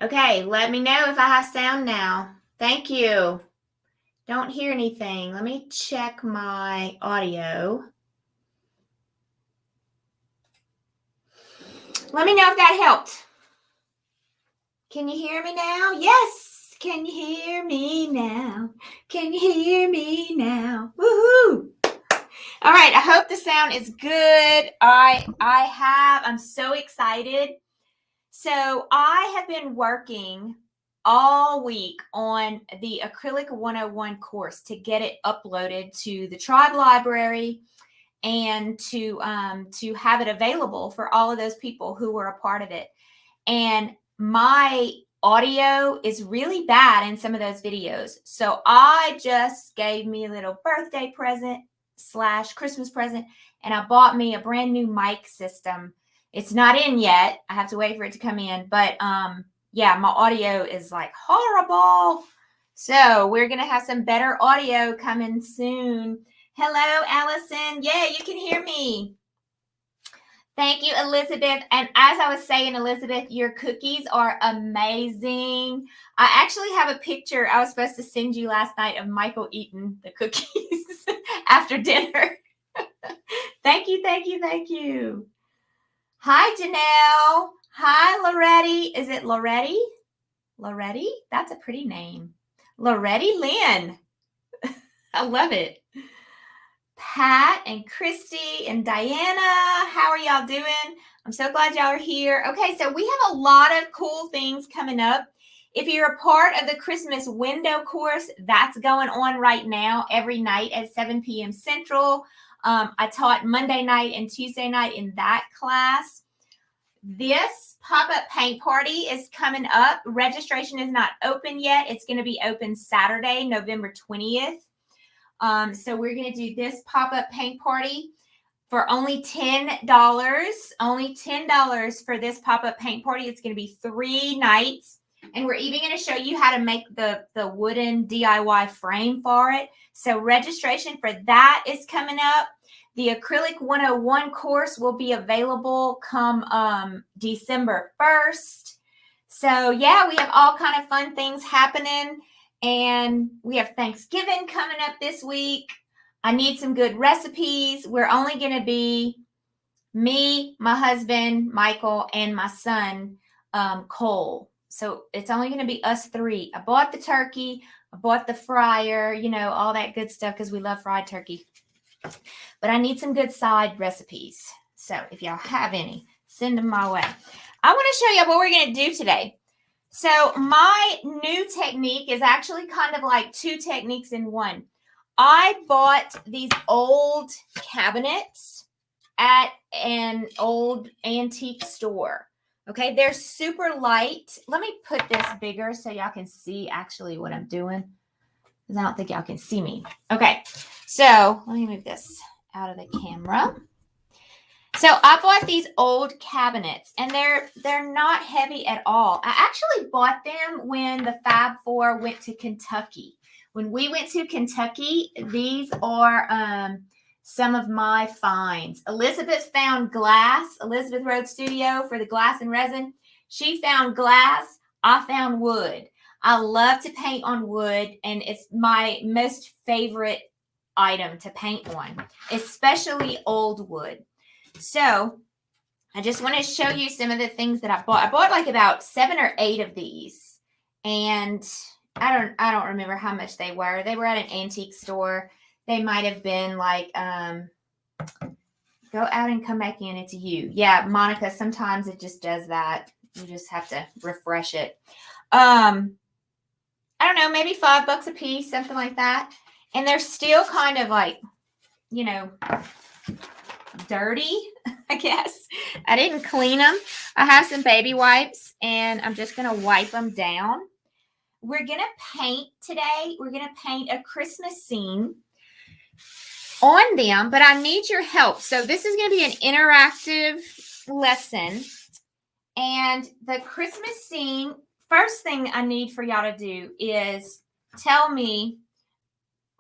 Okay, let me know if I have sound now. Thank you. Don't hear anything. Let me check my audio. Let me know if that helped. Can you hear me now? Yes. Can you hear me now? Can you hear me now? Woohoo! All right, I hope the sound is good. I'm so excited. So I have been working all week on the Acrylic 101 course to get it uploaded to the Tribe Library and to have it available for all of those people who were a part of it. And my audio is really bad in some of those videos. So I just gave me a little birthday present / Christmas present, and I bought me a brand new mic system. It's not in yet. I have to wait for it to come in. But yeah, my audio is like horrible. So we're going to have some better audio coming soon. Hello, Allison. Yeah, you can hear me. Thank you, Elizabeth. And as I was saying, Elizabeth, your cookies are amazing. I actually have a picture I was supposed to send you last night of Michael eating the cookies after dinner. Thank you, thank you, thank you. Hi, Janelle. Hi, Loretti. Is it Loretti? Loretti? That's a pretty name. Loretti Lynn. I love it. Pat and Christy and Diana, how are y'all doing? I'm so glad y'all are here. Okay, so we have a lot of cool things coming up. If you're a part of the Christmas window course, that's going on right now every night at 7 p.m. Central. I taught Monday night and Tuesday night in that class. This pop-up paint party is coming up. Registration is not open yet. It's going to be open Saturday, November 20th. So we're going to do this pop-up paint party for only $10. Only $10 for this pop-up paint party. It's going to be 3 nights. And we're even going to show you how to make the wooden DIY frame for it. So registration for that is coming up. The Acrylic 101 course will be available come December 1st. So yeah, we have all kind of fun things happening. And we have Thanksgiving coming up this week. I need some good recipes. We're only going to be me, my husband, Michael, and my son, Cole. So it's only going to be us 3. I bought the turkey. I bought the fryer, all that good stuff because we love fried turkey. But I need some good side recipes. So if y'all have any, send them my way. I want to show you what we're going to do today. So my new technique is actually kind of like 2 techniques in one. I bought these old cabinets at an old antique store. Okay, they're super light. Let me put this bigger so y'all can see actually what I'm doing, because I don't think y'all can see me. Okay, so let me move this out of the camera. So I bought these old cabinets, and they're not heavy at all. I actually bought them when the Fab Four went to Kentucky. When we went to Kentucky, these are some of my finds. Elizabeth found glass. Elizabeth Road Studio for the glass and resin. She found glass. I found wood. I love to paint on wood, and it's my most favorite item to paint on, especially old wood. So I just want to show you some of the things that I bought. I bought like about 7 or 8 of these, and I don't remember how much they were. They were at an antique store. They might have been like, go out and come back in. It's you. Yeah, Monica, sometimes it just does that. You just have to refresh it. I don't know, maybe $5 a piece, something like that. And they're still kind of like, dirty, I guess. I didn't clean them. I have some baby wipes, and I'm just going to wipe them down. We're going to paint today. We're going to paint a Christmas scene on them, but I need your help. So this is going to be an interactive lesson. And the Christmas scene, first thing I need for y'all to do is tell me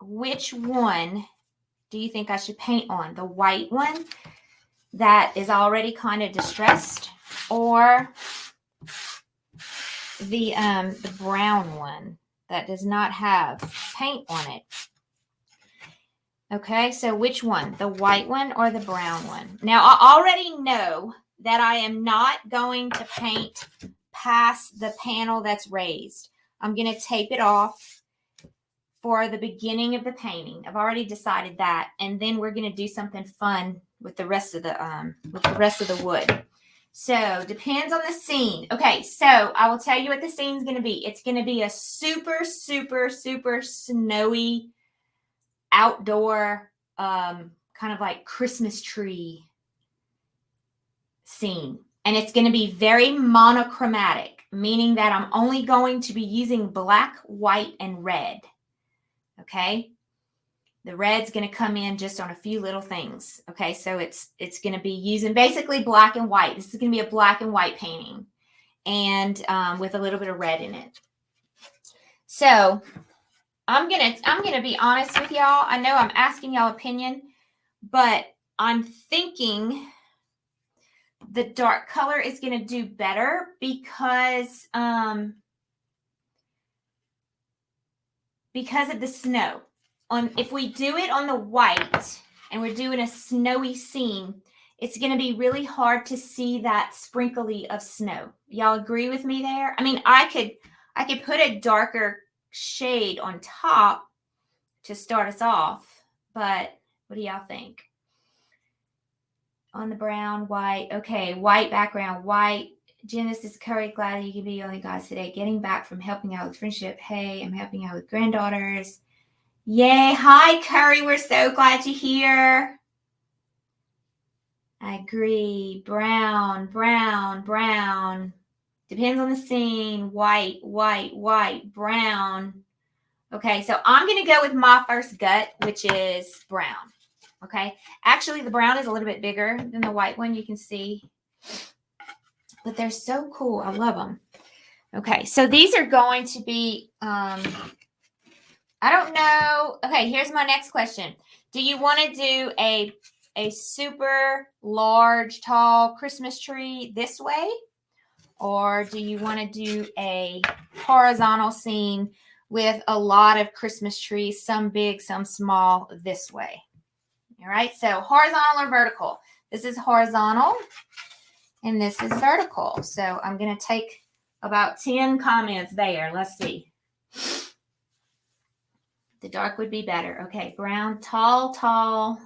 which one do you think I should paint on? The white one that is already kind of distressed, or the brown one that does not have paint on it. Okay, so which one? The white one or the brown one? Now, I already know that I am not going to paint past the panel that's raised. I'm going to tape it off for the beginning of the painting. I've already decided that. And then we're going to do something fun with the rest of the wood. So, depends on the scene. Okay, so I will tell you what the scene's going to be. It's going to be a super, super, super snowy outdoor kind of like Christmas tree scene. And it's going to be very monochromatic, meaning that I'm only going to be using black, white, and red. Okay? The red's going to come in just on a few little things. Okay, so it's going to be using basically black and white. This is going to be a black and white painting, and with a little bit of red in it. So I'm gonna be honest with y'all. I know I'm asking y'all opinion, but I'm thinking the dark color is gonna do better because of the snow. If we do it on the white and we're doing a snowy scene, it's going to be really hard to see that sprinkly of snow. Y'all agree with me there? I mean, I could put a darker shade on top to start us off, but what do y'all think? On the brown, white. Okay, white background, white. Jen, this is Curry. Glad you can be on you guys today. Getting back from helping out with friendship. Hey, I'm helping out with granddaughters. Yay. Hi, Curry. We're so glad you're here. I agree. Brown, brown, brown. Depends on the scene. White, white, white, brown. Okay, so I'm going to go with my first gut, which is brown. Okay. Actually, the brown is a little bit bigger than the white one, you can see. But they're so cool. I love them. Okay, so these are going to be, I don't know. Okay, here's my next question. Do you want to do a super large, tall Christmas tree this way? Or do you want to do a horizontal scene with a lot of Christmas trees, some big, some small, this way? All right, so horizontal or vertical? This is horizontal, and this is vertical. So I'm going to take about 10 comments there. Let's see. The dark would be better. Okay, brown, tall, tall.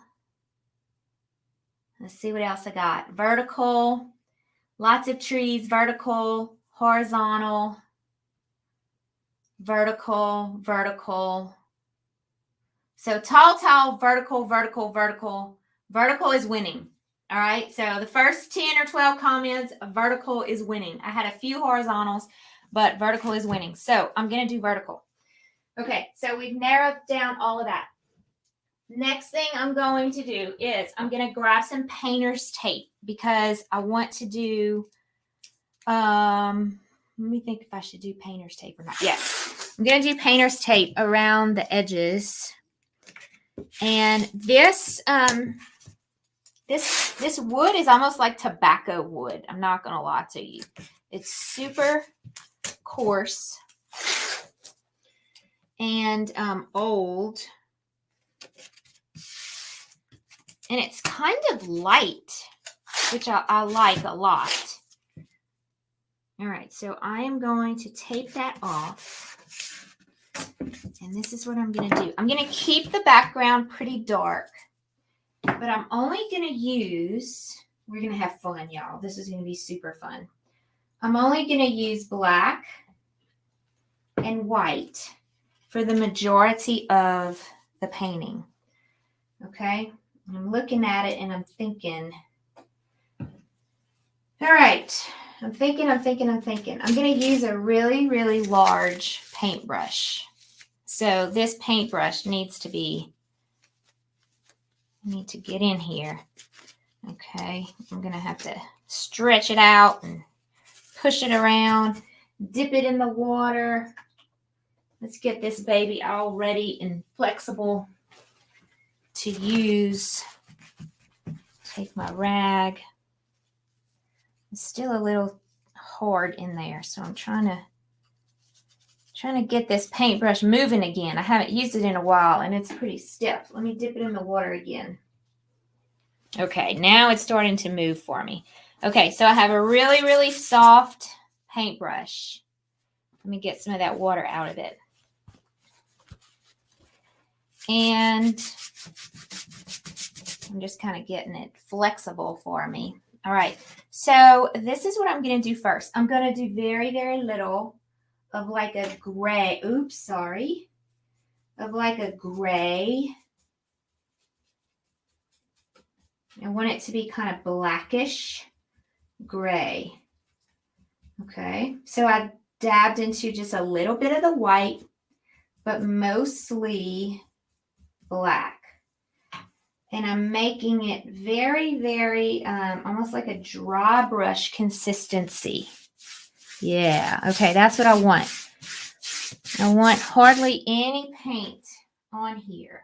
Let's see what else I got. Vertical, lots of trees, vertical, horizontal, vertical, vertical. So tall, tall, vertical, vertical, vertical. Vertical is winning. All right. So the first 10 or 12 comments, vertical is winning. I had a few horizontals, but vertical is winning. So I'm going to do vertical. Okay. So we've narrowed down all of that. Next thing I'm going to do is I'm going to grab some painter's tape because I want to do, let me think if I should do painter's tape or not. Yes. I'm going to do painter's tape around the edges. And this this wood is almost like tobacco wood. I'm not going to lie to you. It's super coarse and old. And it's kind of light, which I like a lot. All right, so I am going to take that off. And this is what I'm going to do. I'm going to keep the background pretty dark. But I'm only going to use, we're going to have fun, y'all. This is going to be super fun. I'm only going to use black and white for the majority of the painting. Okay? I'm looking at it and I'm thinking, all right. I'm thinking. I'm going to use a really, really large paintbrush. So this paintbrush needs to be, I need to get in here. Okay, I'm going to have to stretch it out and push it around, dip it in the water. Let's get this baby all ready and flexible to use. Take my rag. It's still a little hard in there, so I'm trying to Trying to get this paintbrush moving again. I haven't used it in a while and it's pretty stiff. Let me dip it in the water again. Okay, now it's starting to move for me. Okay, so I have a really, really soft paintbrush. Let me get some of that water out of it. And I'm just kind of getting it flexible for me. All right, so this is what I'm going to do first. I'm going to do very, very little of like a gray. Oops, sorry. Of like a gray. I want it to be kind of blackish gray. Okay, so I dabbed into just a little bit of the white, but mostly black. And I'm making it very, very, almost like a dry brush consistency. Yeah, okay, that's what I want. I want hardly any paint on here.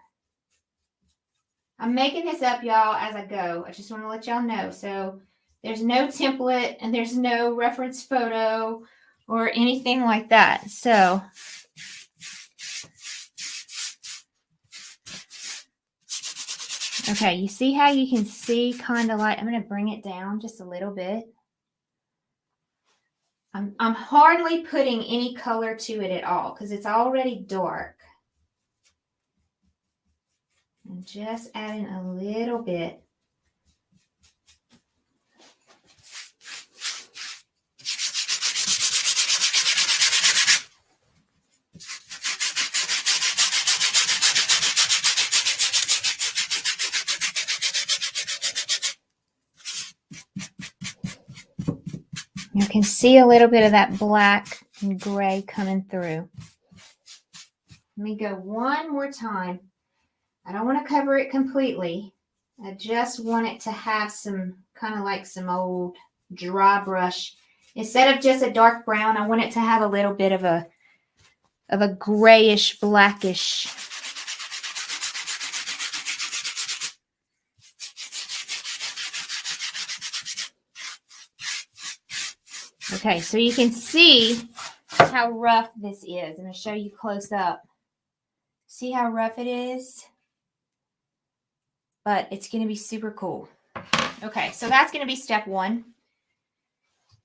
I'm making this up, y'all, as I go. I just want to let y'all know. So there's no template and there's no reference photo or anything like that. So okay, you see how you can see kind of like, I'm going to bring it down just a little bit. I'm hardly putting any color to it at all because it's already dark. I'm just adding a little bit. You can see a little bit of that black and gray coming through. Let me go one more time. I don't want to cover it completely. I just want it to have some kind of like some old dry brush. Instead of just a dark brown, I want it to have a little bit of a grayish, blackish. Okay, so you can see how rough this is. I'm going to show you close up. See how rough it is? But it's going to be super cool. Okay, so that's going to be step one.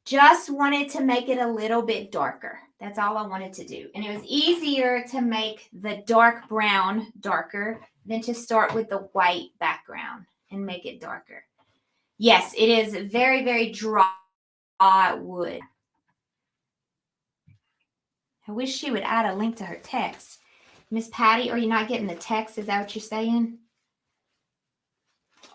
Just wanted to make it a little bit darker. That's all I wanted to do. And it was easier to make the dark brown darker than to start with the white background and make it darker. Yes, it is very, very dry wood. I wish she would add a link to her text. Miss Patty, are you not getting the text? Is that what you're saying?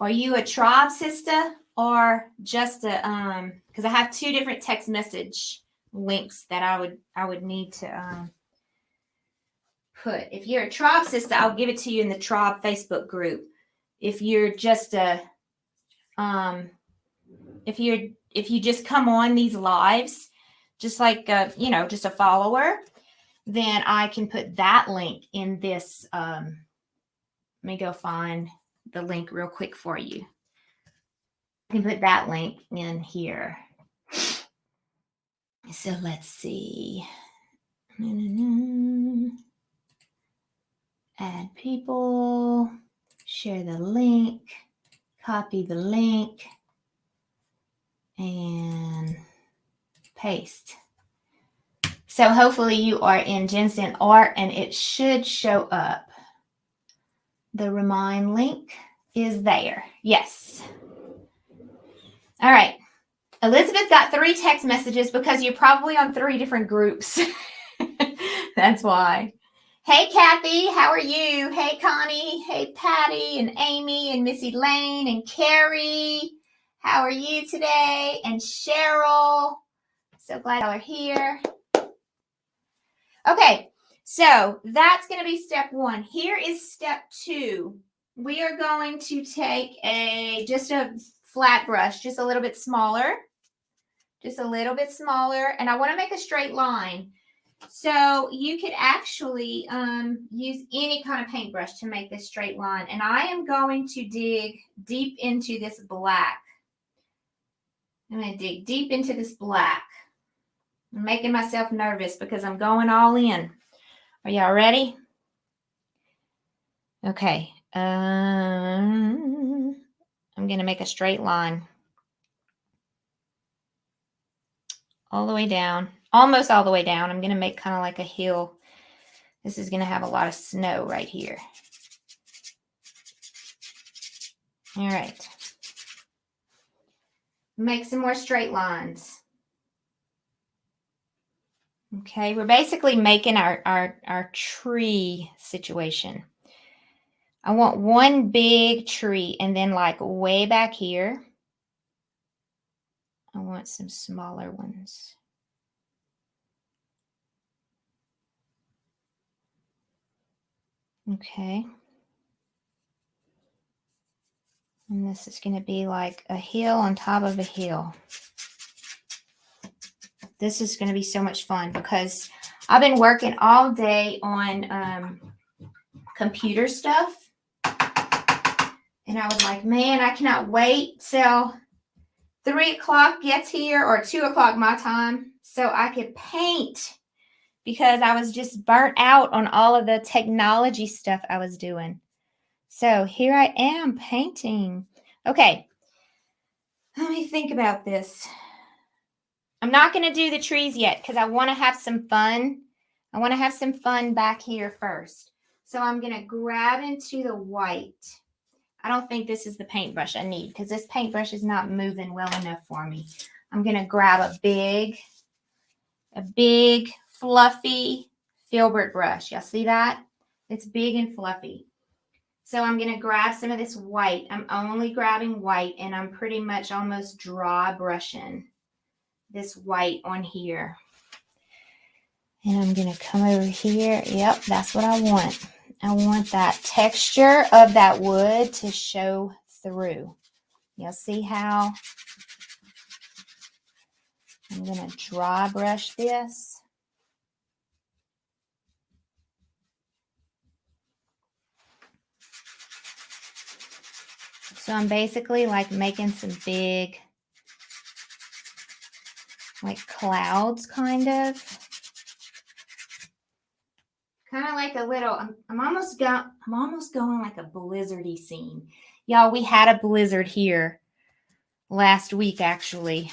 Are you a tribe sister or just a because I have two different text message links that I would need to put. If you're a tribe sister, I'll give it to you in the tribe Facebook group. If you're just a if you just come on these lives just like just a follower, then I can put that link in this. Let me go find the link real quick for you. I can put that link in here. So let's see. Add people, share the link, copy the link, and paste. So hopefully you are in Jensen Art and it should show up. The remind link is there. Yes. All right. Elizabeth got 3 text messages because you're probably on 3 different groups. That's why. Hey, Kathy, how are you? Hey, Connie. Hey, Patty and Amy and Missy Lane and Carrie. How are you today? And Cheryl. So glad y'all are here. Okay, so that's going to be step 1. Here is step 2. We are going to take just a flat brush, just a little bit smaller. Just a little bit smaller. And I want to make a straight line. So you could actually use any kind of paintbrush to make this straight line. And I am going to dig deep into this black. I'm going to dig deep into this black. I'm making myself nervous because I'm going all in. Are y'all ready? Okay. I'm going to make a straight line all the way down, almost all the way down. I'm going to make kind of like a hill. This is going to have a lot of snow right here. All right. Make some more straight lines. Okay, we're basically making our tree situation. I want one big tree, and then like way back here, I want some smaller ones. Okay. And this is going to be like a hill on top of a hill. This is going to be so much fun because I've been working all day on computer stuff. And I was like, man, I cannot wait till 3 o'clock gets here or 2 o'clock my time so I could paint, because I was just burnt out on all of the technology stuff I was doing. So here I am painting. Okay, let me think about this. I'm not going to do the trees yet because I want to have some fun. I want to have some fun back here first. So I'm going to grab into the white. I don't think this is the paintbrush I need because this paintbrush is not moving well enough for me. I'm going to grab a big fluffy filbert brush. Y'all see that? It's big and fluffy. So I'm going to grab some of this white. I'm only grabbing white, and I'm pretty much almost dry brushing this white on here. And I'm going to come over here. Yep, that's what I want. I want that texture of that wood to show through. You'll see how I'm going to dry brush this. So I'm basically like making some big, like clouds kind of. Kind of like a little, I'm almost going like a blizzardy scene. Y'all, we had a blizzard here last week, actually.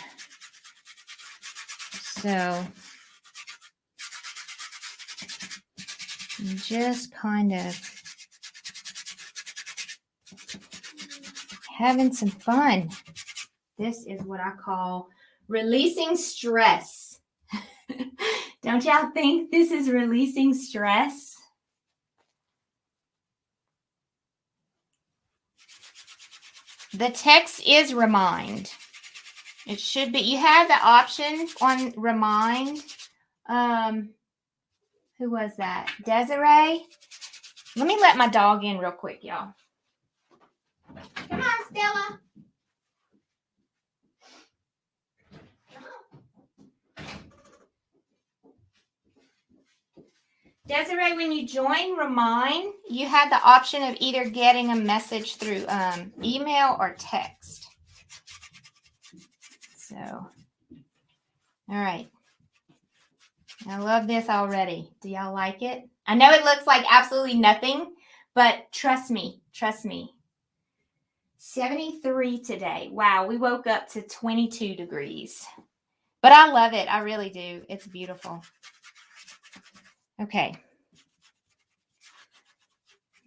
So I'm just kind of having some fun. This is what I call releasing stress. Don't y'all think this is releasing stress? The text is remind. It should be. You have the option on remind. Who was that? Desiree? Let me let my dog in real quick, y'all. Come on, Stella. Desiree, when you join Remind, you have the option of either getting a message through email or text. So, all right. I love this already. Do y'all like it? I know it looks like absolutely nothing, but trust me. 73 today. Wow, we woke up to 22 degrees. But I love it. I really do. It's beautiful. Okay.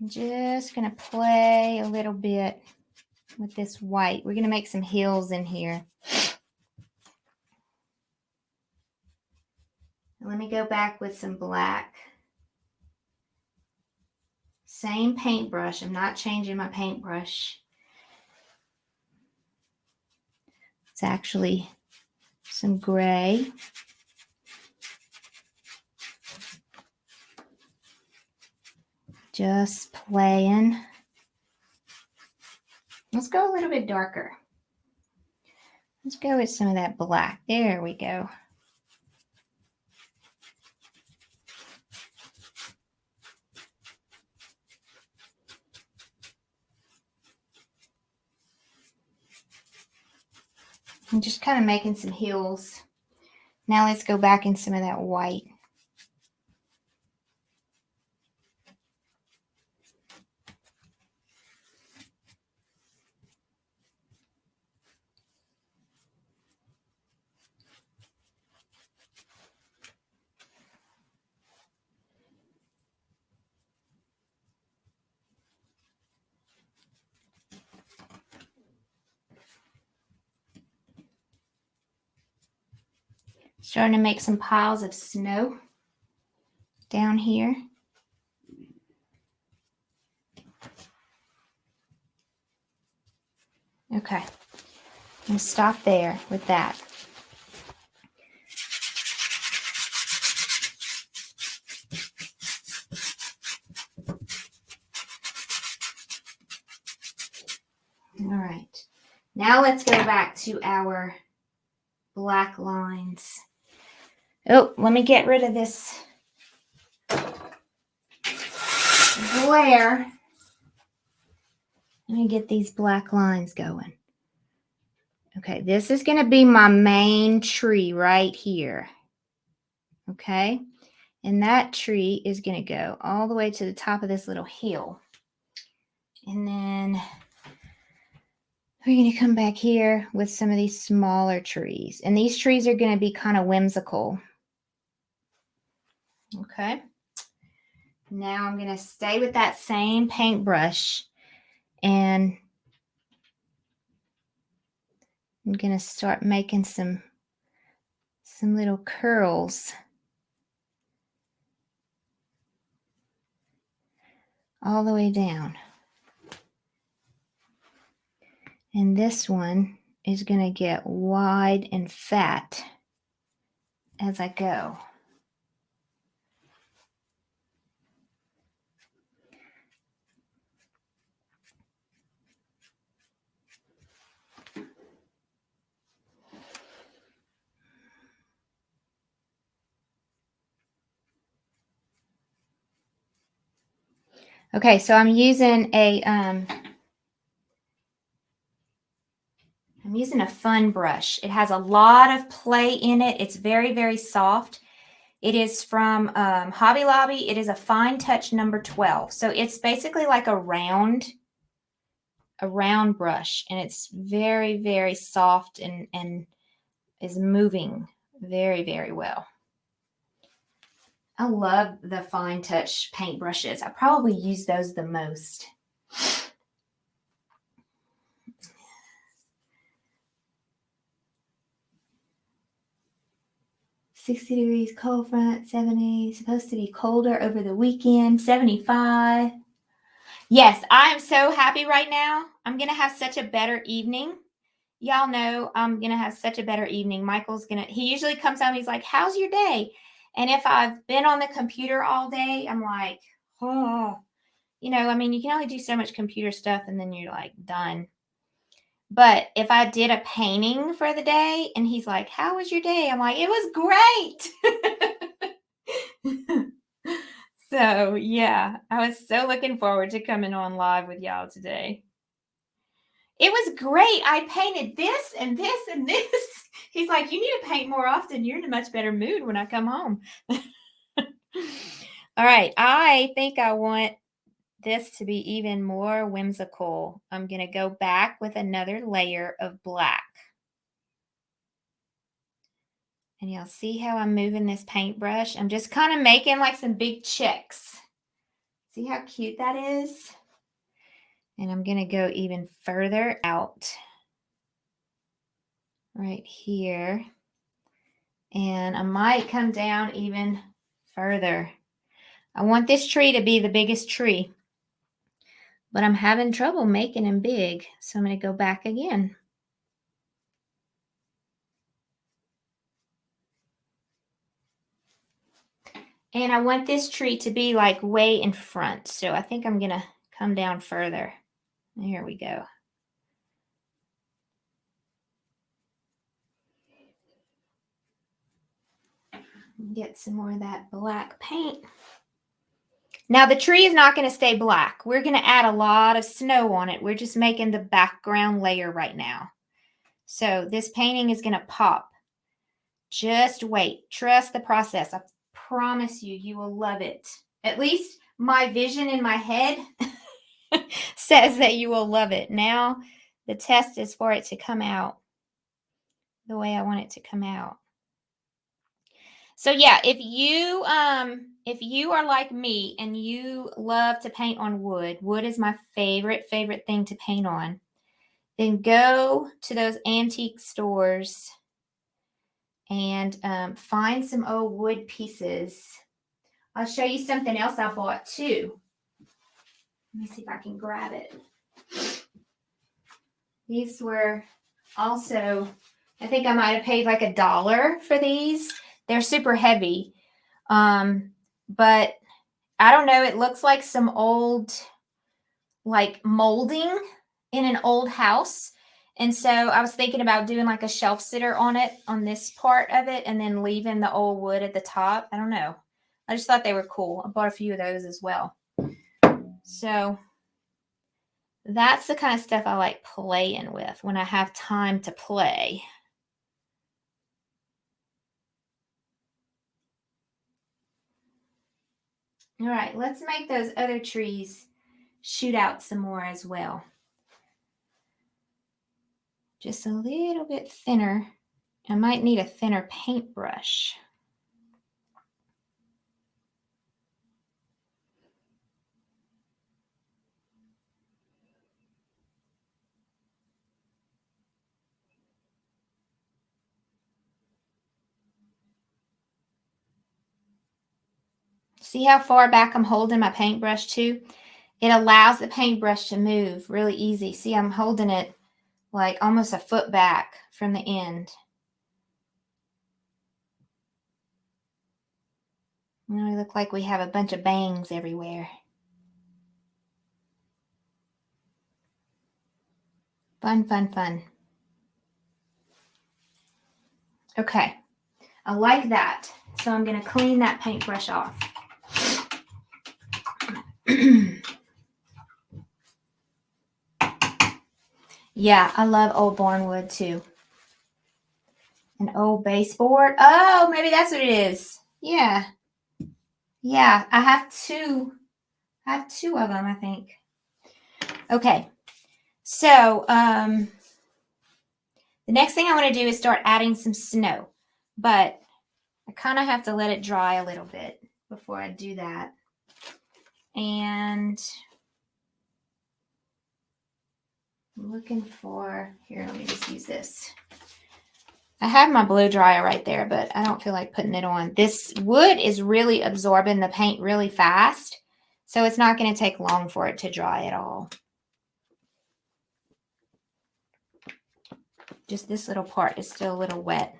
I'm just going to play a little bit with this white. We're going to make some hills in here. Let me go back with some black. Same paintbrush. I'm not changing my paintbrush. It's actually some gray. Just playing. Let's go a little bit darker. Let's go with some of that black. There we go. I'm just kind of making some hills. Now let's go back in some of that white. Starting to make some piles of snow down here. Okay, I'm going to stop there with that. All right, now let's go back to our black lines. Oh, let me get rid of this glare. Let me get these black lines going. Okay, this is going to be my main tree right here. Okay, and that tree is going to go all the way to the top of this little hill. And then we're going to come back here with some of these smaller trees. And these trees are going to be kind of whimsical. Okay. Now I'm going to stay with that same paintbrush. And I'm going to start making some little curls all the way down. And this one is going to get wide and fat as I go. Okay, so I'm using a fun brush. It has a lot of play in it. It's very, very soft. It is from Hobby Lobby. It is a Fine Touch number 12. So it's basically like a round brush, and it's very, very soft and is moving very, very well. I love the Fine Touch paintbrushes. I probably use those the most. $60 degrees cold front, 70, supposed to be colder over the weekend, 75. Yes, I am so happy right now. I'm going to have such a better evening. Y'all know I'm going to have such a better evening. Michael's he usually comes home, he's like, how's your day? And if I've been on the computer all day, I'm like, oh, you know, I mean, you can only do so much computer stuff and then you're like done. But if I did a painting for the day and he's like, how was your day? I'm like, it was great. So yeah, I was so looking forward to coming on live with y'all today. It was great. I painted this and this and this. He's like, you need to paint more often. You're in a much better mood when I come home. All right. I think I want this to be even more whimsical. I'm going to go back with another layer of black. And you'll see how I'm moving this paintbrush. I'm just kind of making like some big checks. See how cute that is? And I'm going to go even further out right here. And I might come down even further. I want this tree to be the biggest tree, but I'm having trouble making him big. So I'm going to go back again. And I want this tree to be like way in front. So I think I'm going to come down further. There we go. Get some more of that black paint. Now the tree is not going to stay black. We're going to add a lot of snow on it. We're just making the background layer right now. So this painting is going to pop. Just wait. Trust the process. I promise you, you will love it. At least my vision in my head says that you will love it. Now the test is for it to come out the way I want it to come out. So yeah, if you are like me and you love to paint on wood, wood is my favorite thing to paint on, then go to those antique stores and find some old wood pieces. I'll show you something else I bought too. Let me see if I can grab it. These were also, I think I might have paid like $1 for these. They're super heavy. But I don't know, it looks like some old like molding in an old house. And so I was thinking about doing like a shelf sitter on it, on this part of it, and then leaving the old wood at the top. I don't know. I just thought they were cool. I bought a few of those as well. So that's the kind of stuff I like playing with when I have time to play. All right, let's make those other trees shoot out some more as well. Just a little bit thinner. I might need a thinner paintbrush. See how far back I'm holding my paintbrush too? It allows the paintbrush to move really easy. See, I'm holding it like almost a foot back from the end. Now we look like we have a bunch of bangs everywhere. Fun, fun, fun. Okay, I like that. So I'm going to clean that paintbrush off. Yeah, I love old barnwood too. An old baseboard. Oh, maybe that's what it is. Yeah. Yeah, I have two. I have two of them, I think. Okay. So, the next thing I want to do is start adding some snow, but I kind of have to let it dry a little bit before I do that. And I'm looking for, here, let me just use this. I have my blow dryer right there, but I don't feel like putting it on. This wood is really absorbing the paint really fast, so it's not going to take long for it to dry at all. Just this little part is still a little wet.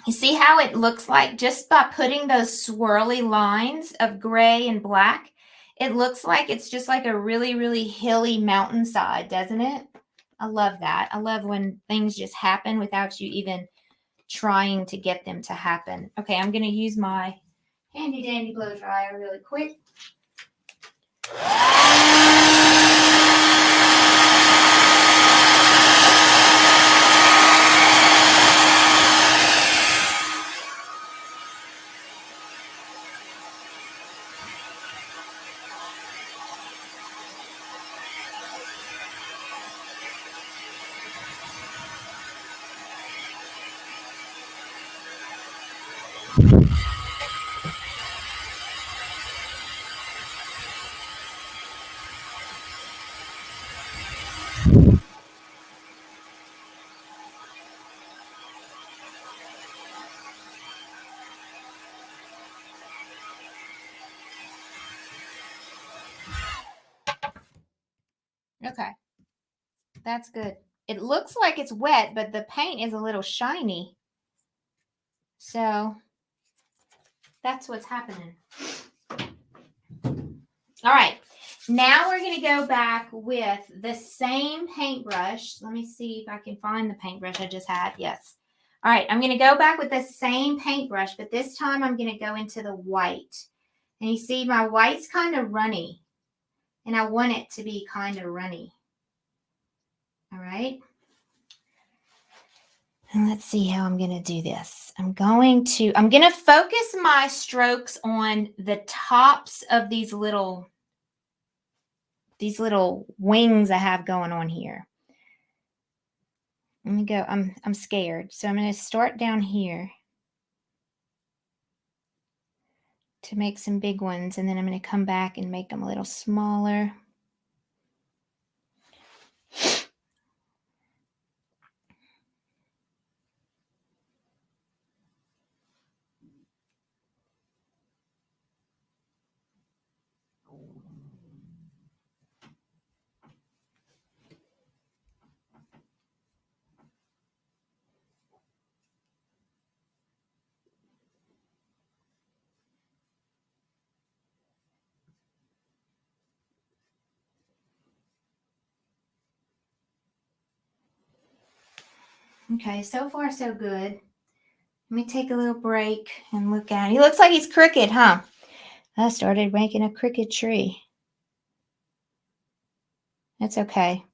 You see how it looks like just by putting those swirly lines of gray and black, it looks like it's just like a really, really hilly mountainside, doesn't it? I love that. I love when things just happen without you even trying to get them to happen. Okay, I'm going to use my handy dandy blow dryer really quick. Okay, that's good. It looks like it's wet, but the paint is a little shiny. So that's what's happening. All right, now we're going to go back with the same paintbrush. Let me see if I can find the paintbrush I just had. Yes. All right, I'm going to go back with the same paintbrush, but this time I'm going to go into the white. And you see my white's kind of runny. And I want it to be kind of runny. All right. And let's see how I'm going to do this. I'm going to focus my strokes on the tops of these little wings I have going on here. Let me go. I'm scared. So I'm going to start down here to make some big ones, and then I'm going to come back and make them a little smaller. Okay, so far so good. Let me take a little break and look at him. He looks like he's crooked, huh? I started making a crooked tree. That's okay.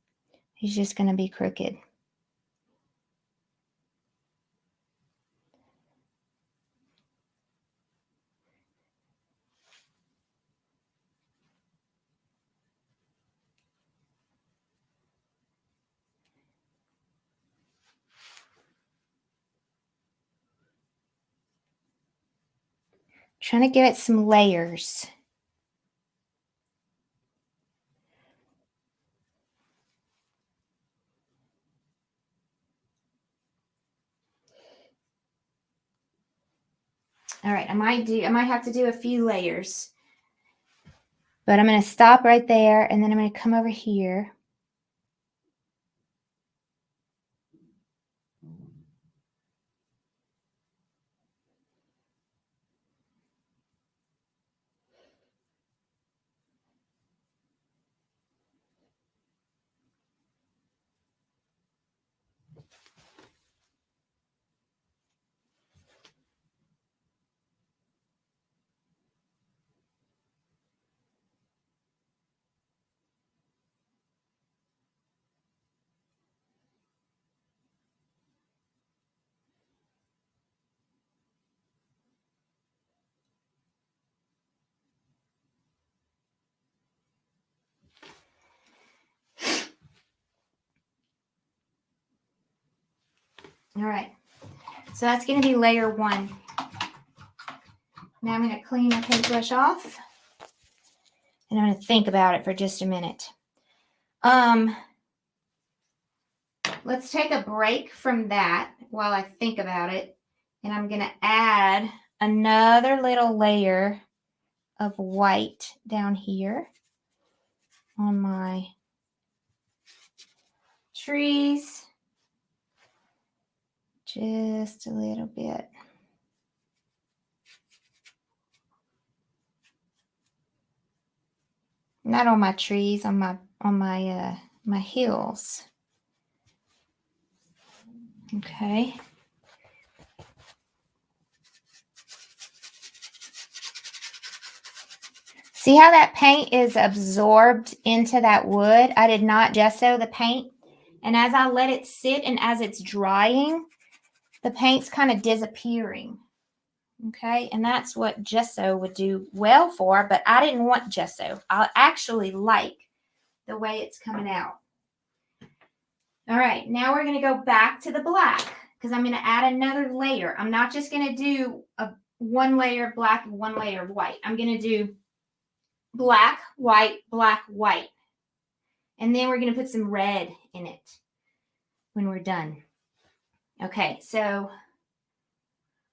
He's just going to be crooked. Trying to give it some layers. All right, I might have to do a few layers. But I'm going to stop right there, and then I'm going to come over here. All right, so that's going to be layer one. Now I'm going to clean my paintbrush off, and I'm going to think about it for just a minute. Let's take a break from that while I think about it, and I'm going to add another little layer of white down here on my trees. Just a little bit. Not on my trees, on my hills. Okay. See how that paint is absorbed into that wood? I did not gesso the paint. And as I let it sit and as it's drying, the paint's kind of disappearing. Okay, and that's what gesso would do well for, but I didn't want gesso. I actually like the way it's coming out. All right, now we're going to go back to the black because I'm going to add another layer. I'm not just going to do one layer of black and one layer of white. I'm going to do black, white, black, white. And then we're going to put some red in it when we're done. Okay, so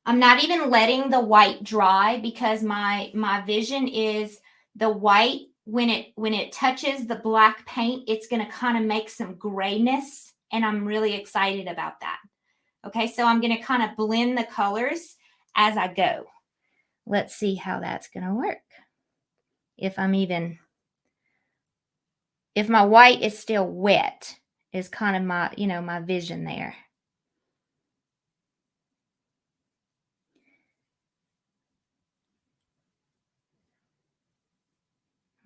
I'm not even letting the white dry because my vision is the white, when it touches the black paint, it's going to kind of make some grayness, and I'm really excited about that. Okay, so I'm going to kind of blend the colors as I go. Let's see how that's going to work. If my white is still wet, is kind of my, my vision there.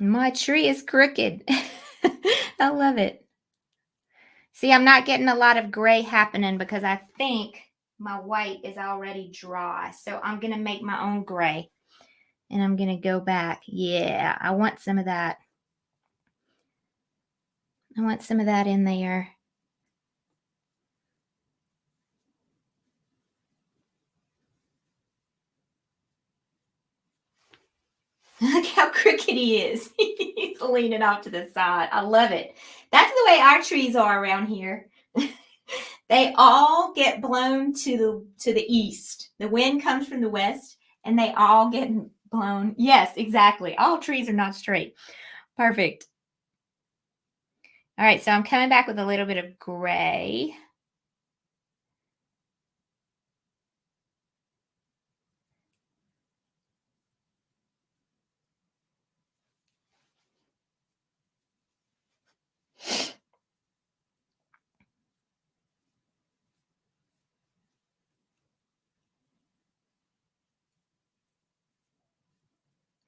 My tree is crooked. I love it. See, I'm not getting a lot of gray happening because I think my white is already dry. So I'm going to make my own gray. And I'm going to go back. Yeah, I want some of that. I want some of that in there. Look how crooked he is. He's leaning off to the side. I love it. That's the way our trees are around here. They all get blown to the east. The wind comes from the west, and they all get blown. Yes, exactly. All trees are not straight. Perfect. All right, so I'm coming back with a little bit of gray.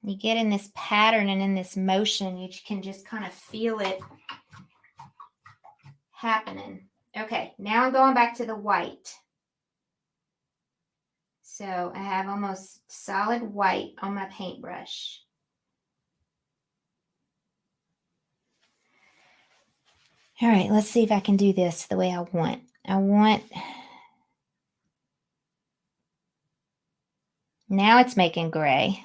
You get in this pattern and in this motion, you can just kind of feel it happening. Okay, now I'm going back to the white. So I have almost solid white on my paintbrush. All right, let's see if I can do this the way I want. Now it's making gray.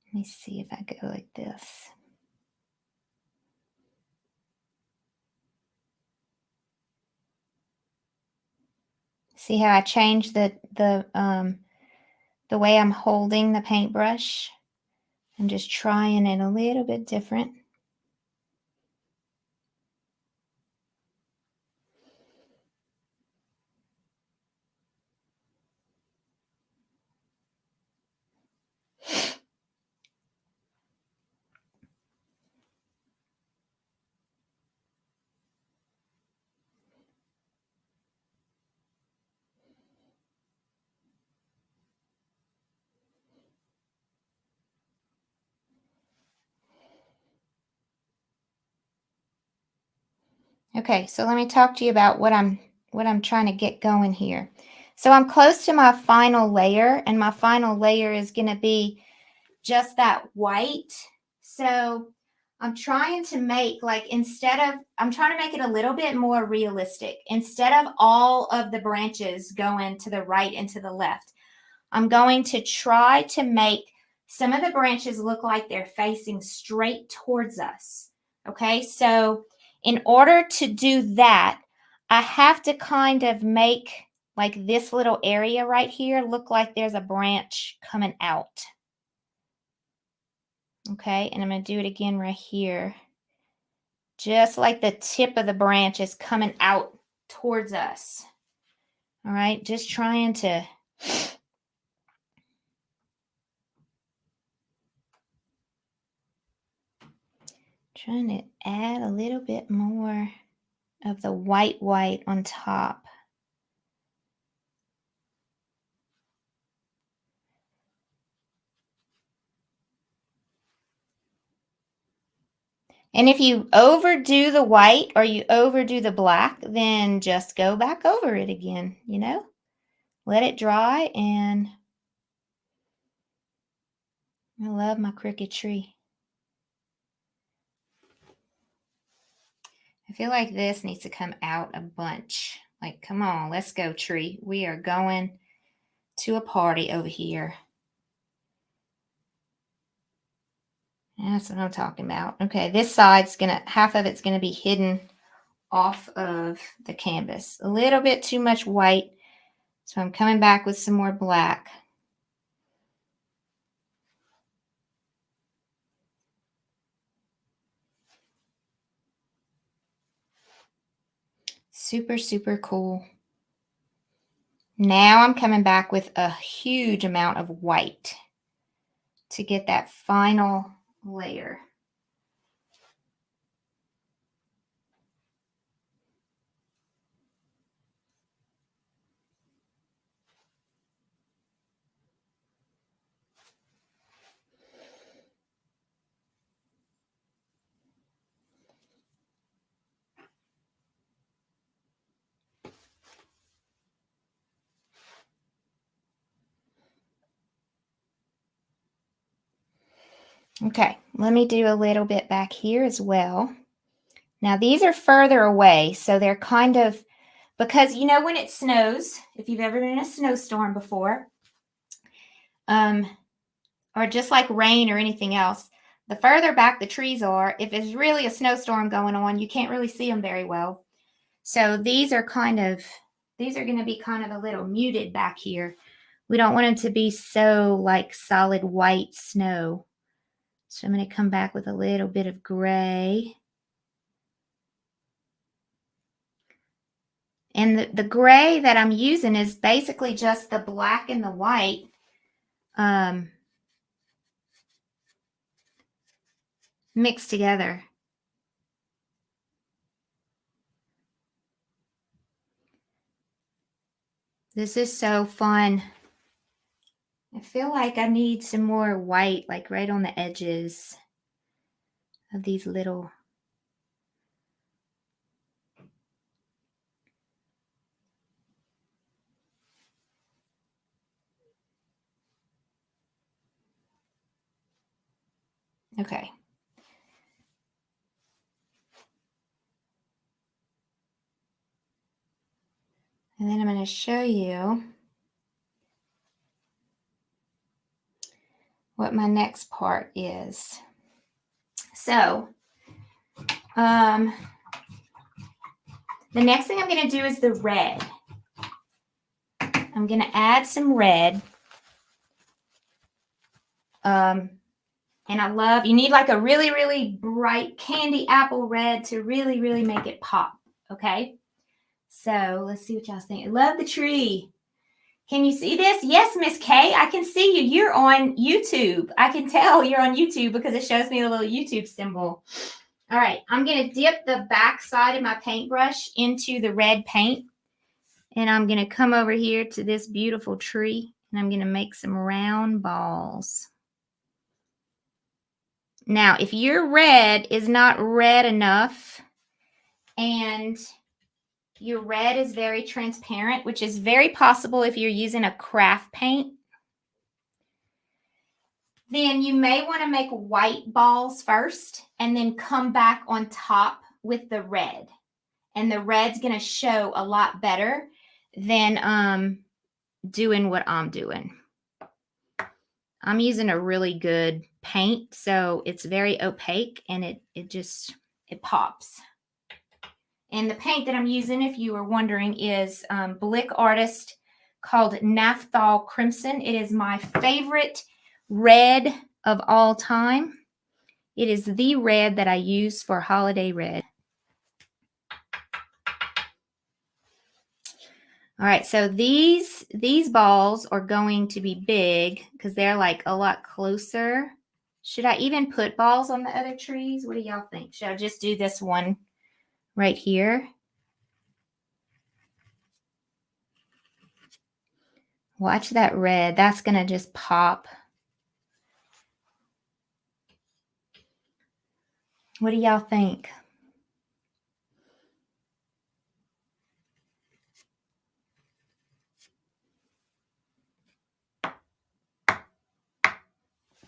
Let me see if I go like this. See how I changed the way I'm holding the paintbrush? I'm just trying it a little bit different. Okay, so let me talk to you about what I'm trying to get going here. So I'm close to my final layer, and my final layer is going to be just that white. So I'm trying to make I'm trying to make it a little bit more realistic. Instead of all of the branches going to the right and to the left, I'm going to try to make some of the branches look like they're facing straight towards us. Okay, so in order to do that, I have to kind of make like this little area right here look like there's a branch coming out. Okay, and I'm going to do it again right here. Just like the tip of the branch is coming out towards us. All right, just trying to add a little bit more of the white on top. And if you overdo the white or you overdo the black, then just go back over it again, you know? Let it dry, and I love my crooked tree. I feel like this needs to come out a bunch. Like, come on, let's go, tree. We are going to a party over here. That's what I'm talking about. Okay, this side's half of it's gonna be hidden off of the canvas. A little bit too much white, so I'm coming back with some more black. Super, super cool. Now I'm coming back with a huge amount of white to get that final layer. Okay, let me do a little bit back here as well. Now these are further away, so they're kind of, because you know when it snows, if you've ever been in a snowstorm before, or just like rain or anything else, the further back the trees are, if it's really a snowstorm going on, you can't really see them very well. So these are going to be kind of a little muted back here. We don't want them to be so like solid white snow. So I'm going to come back with a little bit of gray. And the gray that I'm using is basically just the black and the white mixed together. This is so fun. I feel like I need some more white, like right on the edges of these little. Okay. And then I'm going to show you what my next part is. So, the next thing I'm going to do is the red. I'm going to add some red. And I love, you need like a really, really bright candy apple red to really, really make it pop. Okay. So let's see what y'all think. I love the tree. Can you see this? Yes, Miss Kay, I can see you. You're on YouTube. I can tell you're on YouTube because it shows me a little YouTube symbol. All right, I'm going to dip the back side of my paintbrush into the red paint. And I'm going to come over here to this beautiful tree. And I'm going to make some round balls. Now, if your red is not red enough and your red is very transparent, which is very possible if you're using a craft paint, then you may want to make white balls first and then come back on top with the red. And the red's going to show a lot better than doing what I'm doing. I'm using a really good paint, so it's very opaque and it pops. And the paint that I'm using, if you were wondering, is Blick Artist called Naphthol Crimson. It is my favorite red of all time. It is the red that I use for holiday red. All right, so these balls are going to be big because they're like a lot closer. Should I even put balls on the other trees? What do y'all think? Should I just do this one right here? Watch that red. That's going to just pop. What do y'all think?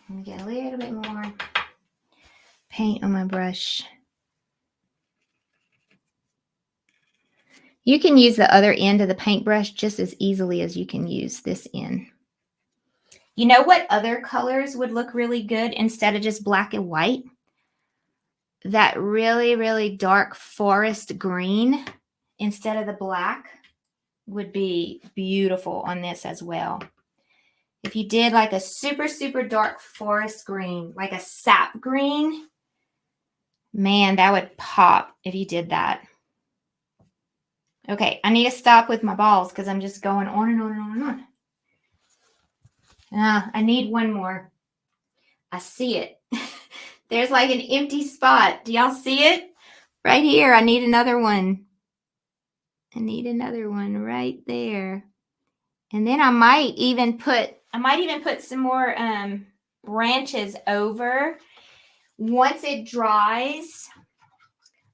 Let me get a little bit more paint on my brush. You can use the other end of the paintbrush just as easily as you can use this end. You know what other colors would look really good instead of just black and white? That really, really dark forest green instead of the black would be beautiful on this as well. If you did like a super, super dark forest green, like a sap green, man, that would pop if you did that. Okay, I need to stop with my balls because I'm just going on and on and on and on. I need one more. I see it. There's like an empty spot. Do y'all see it? Right here. I need another one. I need another one right there. And then I might even put some more branches over. Once it dries,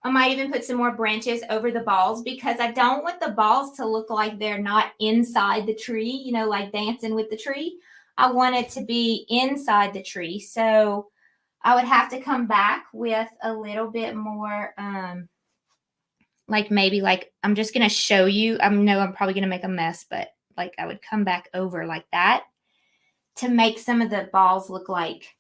I might even put some more branches over the balls because I don't want the balls to look like they're not inside the tree, you know, like dancing with the tree. I want it to be inside the tree. So I would have to come back with a little bit more, like maybe like, I'm just going to show you. I know I'm probably going to make a mess, but like I would come back over like that to make some of the balls look like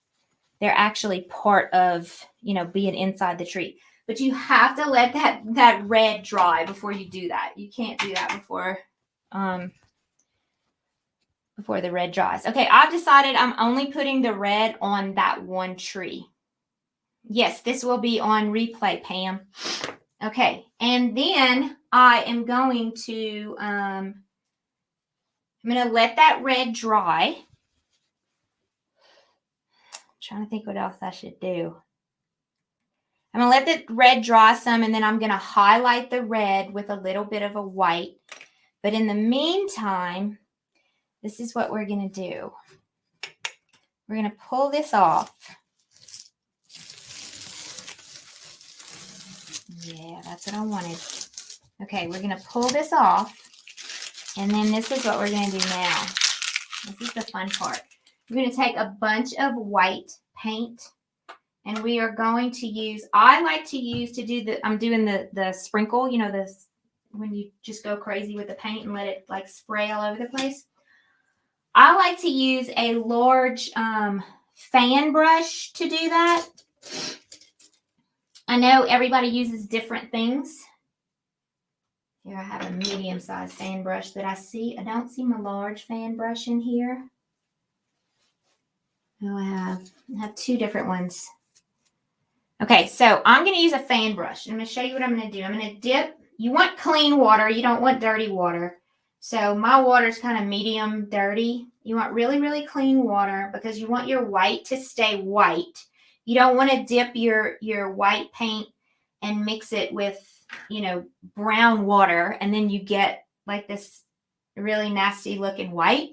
they're actually part of, you know, being inside the tree. But you have to let that red dry before you do that. You can't do that before the red dries. Okay, I've decided I'm only putting the red on that one tree. Yes, this will be on replay, Pam. Okay, and then I am going to I'm going to let that red dry. I'm trying to think what else I should do. I'm going to let the red dry some, and then I'm going to highlight the red with a little bit of a white. But in the meantime, this is what we're going to do. We're going to pull this off. Yeah, that's what I wanted. Okay, we're going to pull this off. And then this is what we're going to do now. This is the fun part. We're going to take a bunch of white paint. And we are going to use, I like to use to do I'm doing the sprinkle, you know, this when you just go crazy with the paint and let it like spray all over the place. I like to use a large fan brush to do that. I know everybody uses different things. Here I have a medium-sized fan brush that I see. I don't see my large fan brush in here. Oh, I have two different ones. Okay, so I'm going to use a fan brush. I'm going to show you what I'm going to do. I'm going to dip. You want clean water. You don't want dirty water. So my water is kind of medium dirty. You want really, really clean water because you want your white to stay white. You don't want to dip your white paint and mix it with, you know, brown water, and then you get like this really nasty looking white.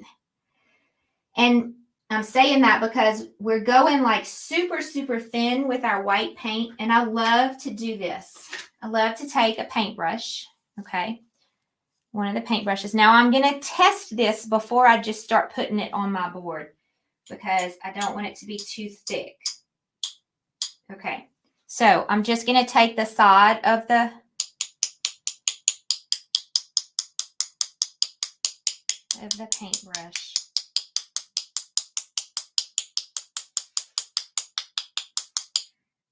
And I'm saying that because we're going like super, super thin with our white paint. And I love to do this. I love to take a paintbrush. Okay. One of the paintbrushes. Now I'm going to test this before I just start putting it on my board because I don't want it to be too thick. Okay. So I'm just going to take the side of the paintbrush.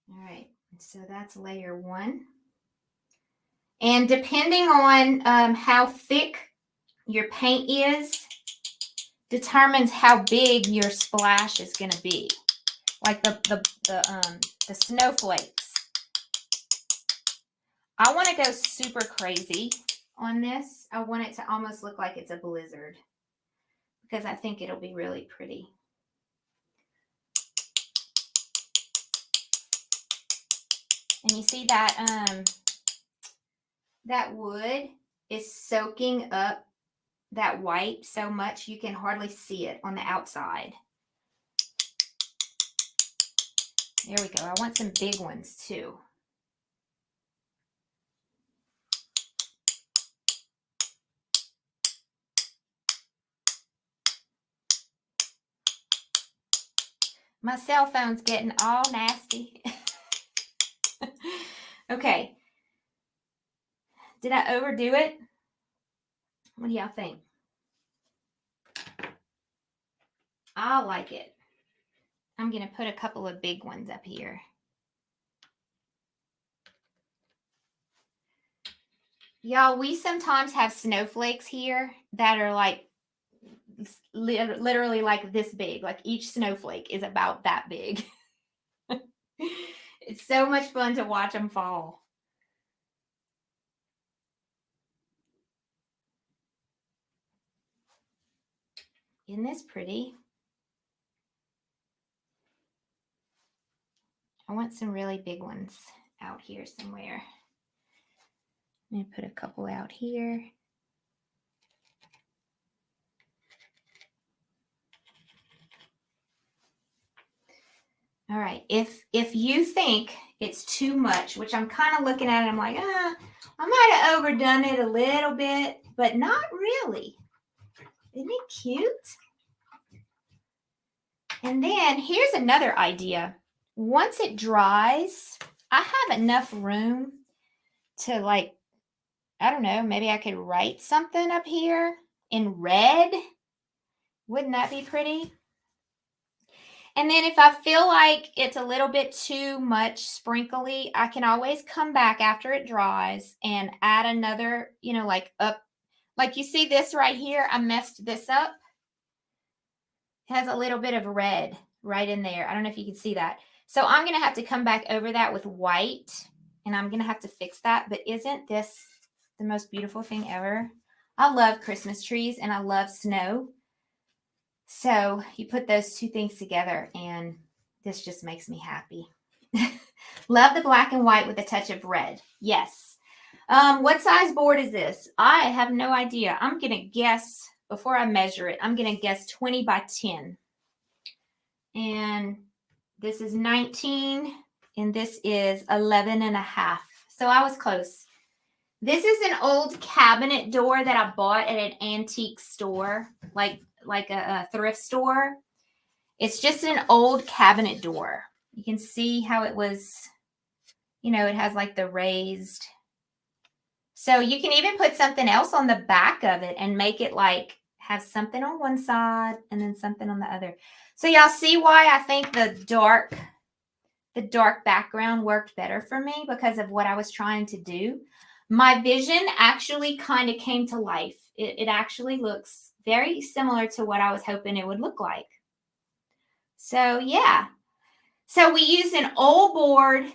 All right, so that's layer one. And depending on how thick your paint is, determines how big your splash is going to be. Like the snowflakes. I want to go super crazy on this. I want it to almost look like it's a blizzard because I think it'll be really pretty. And you see that that wood is soaking up that white so much you can hardly see it on the outside. There we go. I want some big ones too. My cell phone's getting all nasty. Okay. Did I overdo it? What do y'all think? I like it. I'm going to put a couple of big ones up here. Y'all, we sometimes have snowflakes here that are like literally like this big. Like each snowflake is about that big. It's so much fun to watch them fall. Isn't this pretty? I want some really big ones out here somewhere. I'm going to put a couple out here. All right, if you think it's too much, which I'm kind of looking at it, I'm like, I might have overdone it a little bit, but not really. Isn't it cute? And then here's another idea. once it dries, I have enough room to, like, I don't know, maybe I could write something up here in red. Wouldn't that be pretty? And then if I feel like it's a little bit too much sprinkly, I can always come back after it dries and add another, you know, like up, like you see this right here, I messed this up. It has a little bit of red right in there. I don't know if you can see that. So I'm going to have to come back over that with white, and I'm going to have to fix that. But isn't this the most beautiful thing ever? I love Christmas trees and I love snow. So you put those two things together and this just makes me happy. Love the black and white with a touch of red. Yes. What size board is this? I have no idea. I'm going to guess before I measure it. I'm going to guess 20 by 10. And this is 19 and this is 11 and a half. So I was close. This is an old cabinet door that I bought at an antique store, like a thrift store. It's just an old cabinet door. You can see how it was, you know, it has like the raised. So you can even put something else on the back of it and make it like have something on one side and then something on the other. So y'all see why I think the dark background worked better for me because of what I was trying to do. My vision actually kind of came to life. It actually looks very similar to what I was hoping it would look like. So yeah. So we used an old board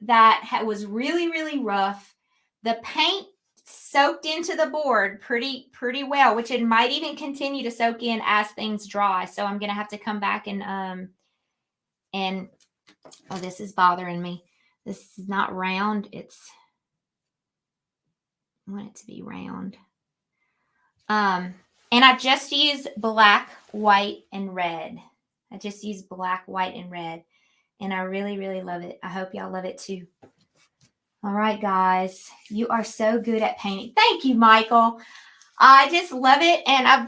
that was really, really rough. The paint soaked into the board pretty well, which it might even continue to soak in as things dry. So I'm going to have to come back and oh, this is bothering me. This is not round. I want it to be round. And I just use black, white, and red. I just use black, white, and red. And I really, really love it. I hope y'all love it too. All right, guys. You are so good at painting. Thank you, Michael. I just love it. And I've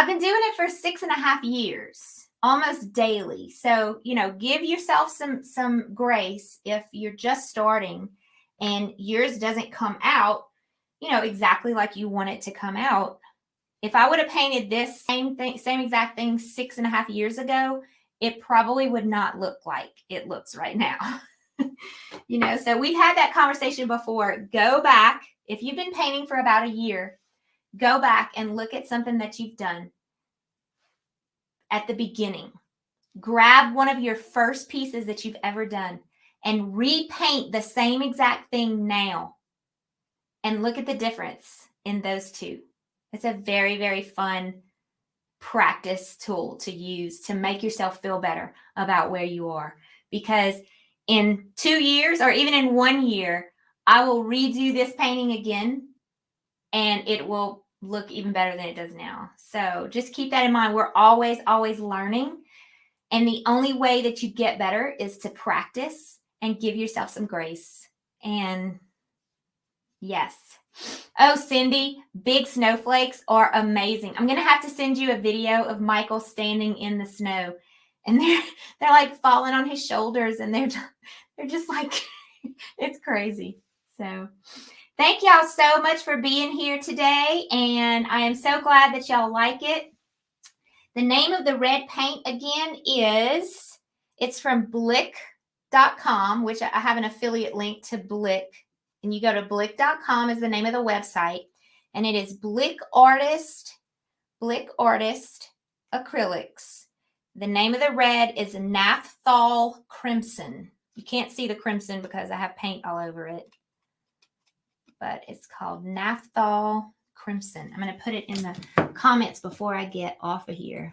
been doing it for 6.5 years, almost daily. So, you know, give yourself some grace if you're just starting and yours doesn't come out, you know, exactly like you want it to come out. If I would have painted this same exact thing 6.5 years ago, it probably would not look like it looks right now. You know, so we've had that conversation before. Go back. If you've been painting for about a year, go back and look at something that you've done at the beginning. Grab one of your first pieces that you've ever done and repaint the same exact thing now. And look at the difference in those two. It's a very, very fun practice tool to use to make yourself feel better about where you are. Because in 2 years or even in 1 year, I will redo this painting again and it will look even better than it does now. So just keep that in mind. We're always, always learning. And the only way that you get better is to practice and give yourself some grace. And yes. Oh, Cindy, big snowflakes are amazing. I'm going to have to send you a video of Michael standing in the snow. And they're like falling on his shoulders and they're just like, it's crazy. So thank y'all so much for being here today. And I am so glad that y'all like it. The name of the red paint again it's from Blick.com, which I have an affiliate link to Blick. And you go to Blick.com is the name of the website. And it is Blick Artist Acrylics. The name of the red is Naphthol Crimson. You can't see the crimson because I have paint all over it. But it's called Naphthol Crimson. I'm going to put it in the comments before I get off of here.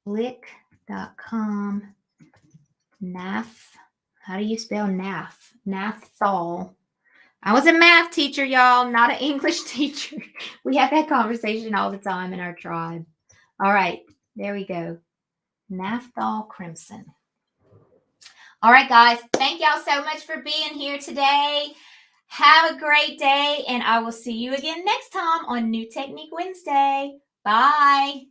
Blick.com. How do you spell Naphthol. I was a math teacher, y'all, not an English teacher. We have that conversation all the time in our tribe. All right, there we go. Naphthol Crimson. All right, guys, thank y'all so much for being here today. Have a great day, and I will see you again next time on New Technique Wednesday. Bye.